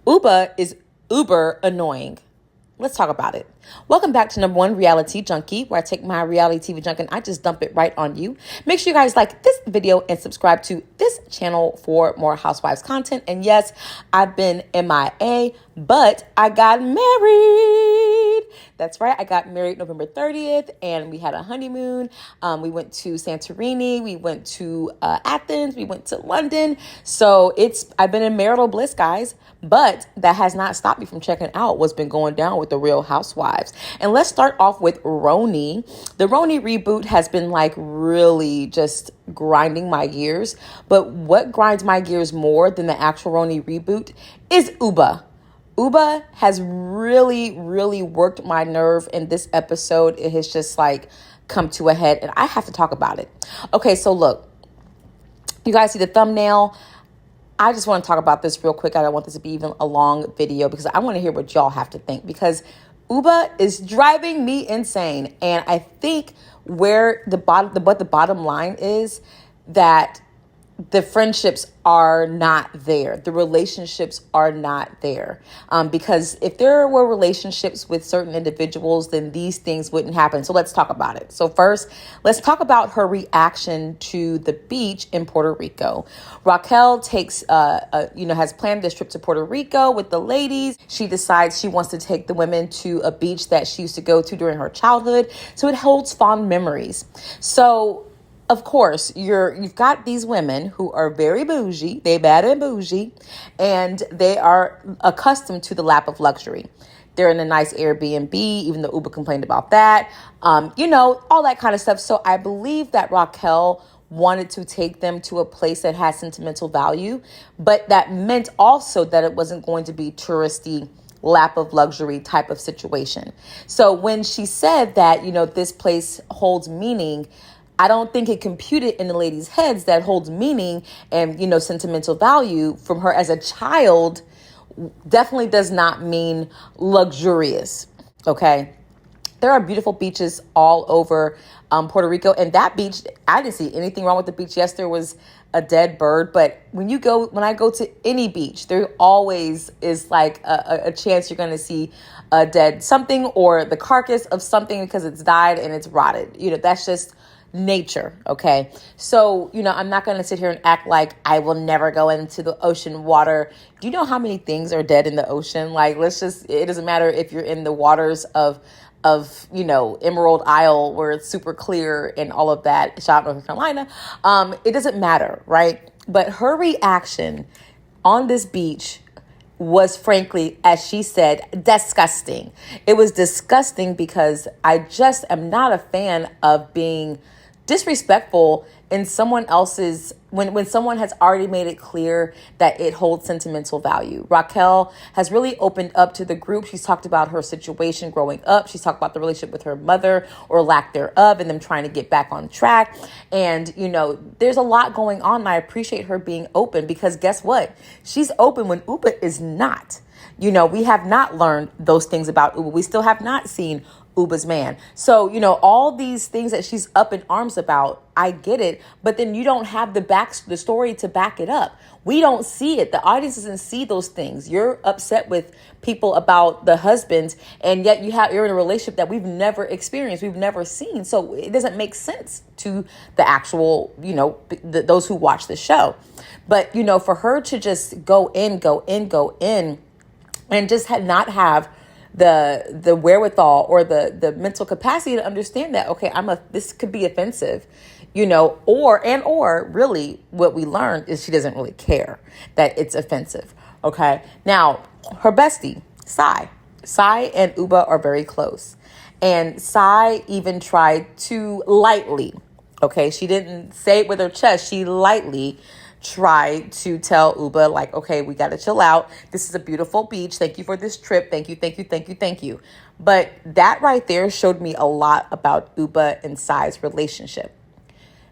UBA is uber annoying. Let's talk about it. Welcome back to number one Reality Junkie, where I take my reality TV junk and I just dump it right on you. Make sure you guys like this video and subscribe to this channel for more Housewives content. And yes, I've been MIA, but I got married. That's right. I got married November 30th and we had a honeymoon. We went to Santorini. We went to Athens. We went to London. So I've been in marital bliss, guys, but that has not stopped me from checking out what's been going down with the Real Housewives. And let's start off with Roni. The Roni reboot has been like really just grinding my gears. But what grinds my gears more than the actual Roni reboot is UBA. UBA has really, really worked my nerve in this episode. It has just like come to a head and I have to talk about it. Okay, so look, you guys see the thumbnail. I just want to talk about this real quick. I don't want this to be even a long video because I want to hear what y'all have to think, because UBA is driving me insane. And I think what the bottom line is that the friendships are not there. The relationships are not there. Because if there were relationships with certain individuals, then these things wouldn't happen. So let's talk about it. So first, let's talk about her reaction to the beach in Puerto Rico. Raquel has planned this trip to Puerto Rico with the ladies. She decides she wants to take the women to a beach that she used to go to during her childhood. So it holds fond memories. So of course, you've got these women who are very bougie, they bad and bougie, and they are accustomed to the lap of luxury. They're in a nice Airbnb, even though UBA complained about that, all that kind of stuff. So I believe that Raquel wanted to take them to a place that has sentimental value, but that meant also that it wasn't going to be touristy, lap of luxury type of situation. So when she said that, this place holds meaning, I don't think it computed in the ladies' heads that holds meaning and, sentimental value from her as a child definitely does not mean luxurious. Okay. There are beautiful beaches all over Puerto Rico. And that beach, I didn't see anything wrong with the beach. Yes, there was a dead bird. But when I go to any beach, there always is like a chance you're going to see a dead something or the carcass of something because it's died and it's rotted. That's just nature. Okay. So, I'm not going to sit here and act like I will never go into the ocean water. Do you know how many things are dead in the ocean? Like, it doesn't matter if you're in the waters of Emerald Isle where it's super clear and all of that, shout out North Carolina. It doesn't matter. Right. But her reaction on this beach was, frankly, as she said, disgusting. It was disgusting because I just am not a fan of being disrespectful in someone else's, when someone has already made it clear that it holds sentimental value. Raquel has really opened up to the group. She's talked about her situation growing up. She's talked about the relationship with her mother or lack thereof and them trying to get back on track. And, there's a lot going on. And I appreciate her being open because guess what? She's open when UBA is not. We have not learned those things about UBA. We still have not seen UBA's man. So, all these things that she's up in arms about, I get it. But then you don't have the story to back it up. We don't see it. The audience doesn't see those things. You're upset with people about the husbands, and yet you're in a relationship that we've never experienced, we've never seen. So it doesn't make sense to the actual, those who watch the show. But, for her to just go in, and just not have the wherewithal or the mental capacity to understand that, okay, this could be offensive, or really what we learned is she doesn't really care that it's offensive. Okay. Now her bestie, Sai and UBA are very close, and Sai even tried to lightly, okay, she didn't say it with her chest, she lightly try to tell UBA, like, okay, we got to chill out. This is a beautiful beach. Thank you for this trip. Thank you. But that right there showed me a lot about UBA and Sai's relationship.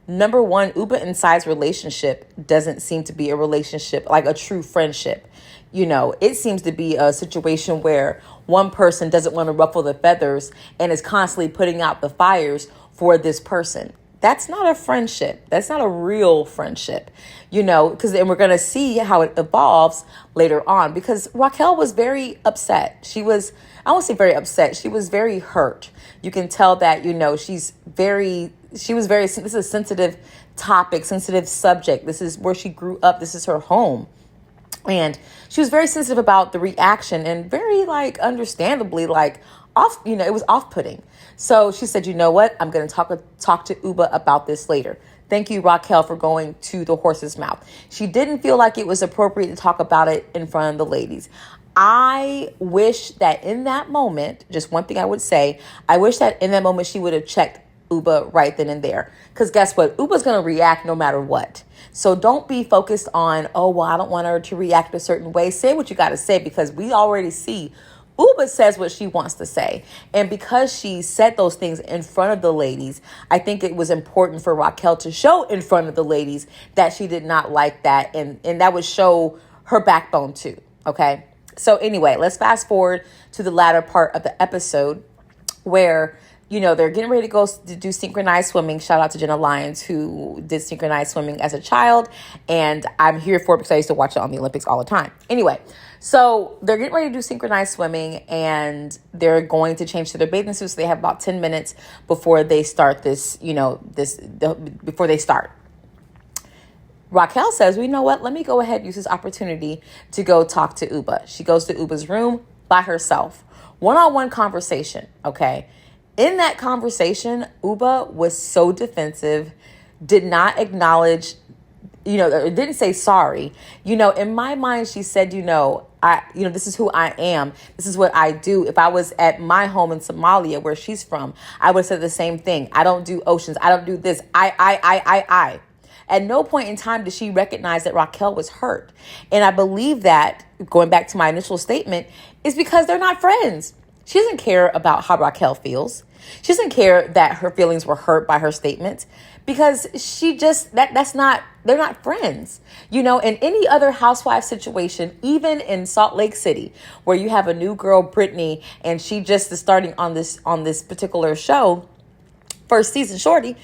Number one, UBA and Sai's relationship doesn't seem to be a relationship, like a true friendship. It seems to be a situation where one person doesn't want to ruffle the feathers and is constantly putting out the fires for this person. That's not a friendship. That's not a real friendship, because then we're going to see how it evolves later on, because Raquel was very upset. I won't say very upset. She was very hurt. You can tell that, this is a sensitive topic, sensitive subject. This is where she grew up. This is her home. And she was very sensitive about the reaction and very understandably off, it was off-putting. So she said, you know what? I'm going to talk to UBA about this later. Thank you, Raquel, for going to the horse's mouth. She didn't feel like it was appropriate to talk about it in front of the ladies. I wish that in that moment, just one thing I would say, I wish that in that moment she would have checked UBA right then and there. Because guess what? UBA's going to react no matter what. So don't be focused on, oh, well, I don't want her to react a certain way. Say what you got to say, because we already see UBA says what she wants to say. And because she said those things in front of the ladies, I think it was important for Raquel to show in front of the ladies that she did not like that. And that would show her backbone too. Okay. So anyway, let's fast forward to the latter part of the episode where, they're getting ready to go to do synchronized swimming. Shout out to Jenna Lyons, who did synchronized swimming as a child. And I'm here for it because I used to watch it on the Olympics all the time. Anyway, so they're getting ready to do synchronized swimming, and they're going to change to their bathing suits. So they have about 10 minutes before they start before they start. Raquel says, well, you know what? Let me go ahead and use this opportunity to go talk to UBA. She goes to UBA's room by herself. One-on-one conversation, okay? In that conversation, UBA was so defensive, did not acknowledge, didn't say sorry. In my mind, she said, this is who I am. This is what I do. If I was at my home in Somalia, where she's from, I would have said the same thing. I don't do oceans. I don't do this. I. At no point in time did she recognize that Raquel was hurt. And I believe that, going back to my initial statement, is because they're not friends. She doesn't care about how Raquel feels. She doesn't care that her feelings were hurt by her statement, because they're not friends. In any other housewife situation, even in Salt Lake City, where you have a new girl, Brittany, and she just is starting on this particular show, first season, Shorty,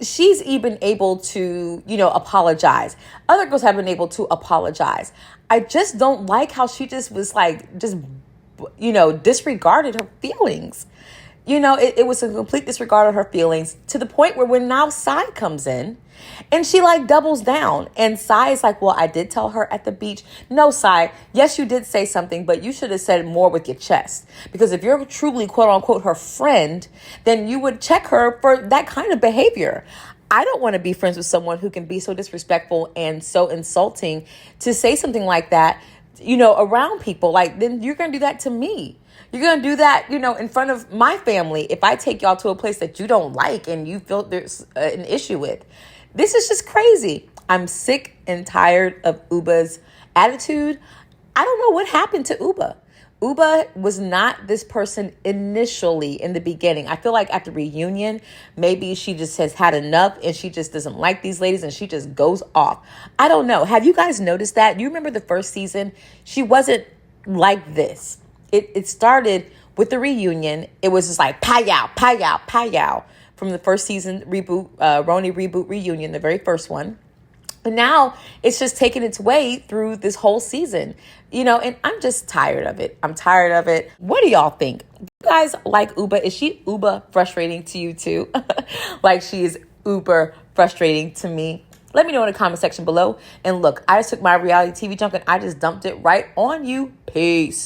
she's even able to, apologize. Other girls have been able to apologize. I just don't like how she just was disregarded her feelings. It was a complete disregard of her feelings, to the point where when now Sai comes in and she doubles down, and Sai is like, well, I did tell her at the beach. No, Sai, yes, you did say something, but you should have said more with your chest, because if you're truly, quote unquote, her friend, then you would check her for that kind of behavior. I don't want to be friends with someone who can be so disrespectful and so insulting to say something like that, around people. Then you're going to do that to me. You're going to do that, in front of my family, if I take y'all to a place that you don't like and you feel there's an issue with. This is just crazy. I'm sick and tired of UBA's attitude. I don't know what happened to UBA. UBA was not this person initially in the beginning. I feel like at the reunion, maybe she just has had enough and she just doesn't like these ladies and she just goes off. I don't know. Have you guys noticed that? You remember the first season? She wasn't like this. It started with the reunion. It was just like pow-yow, pow-yow, pow-yow from the first season reboot, Roni reboot reunion, the very first one. But now it's just taking its way through this whole season, and I'm just tired of it. I'm tired of it. What do y'all think? Do you guys like UBA? Is she UBA frustrating to you too? Like she is uber frustrating to me? Let me know in the comment section below. And look, I just took my reality TV junk and I just dumped it right on you. Peace.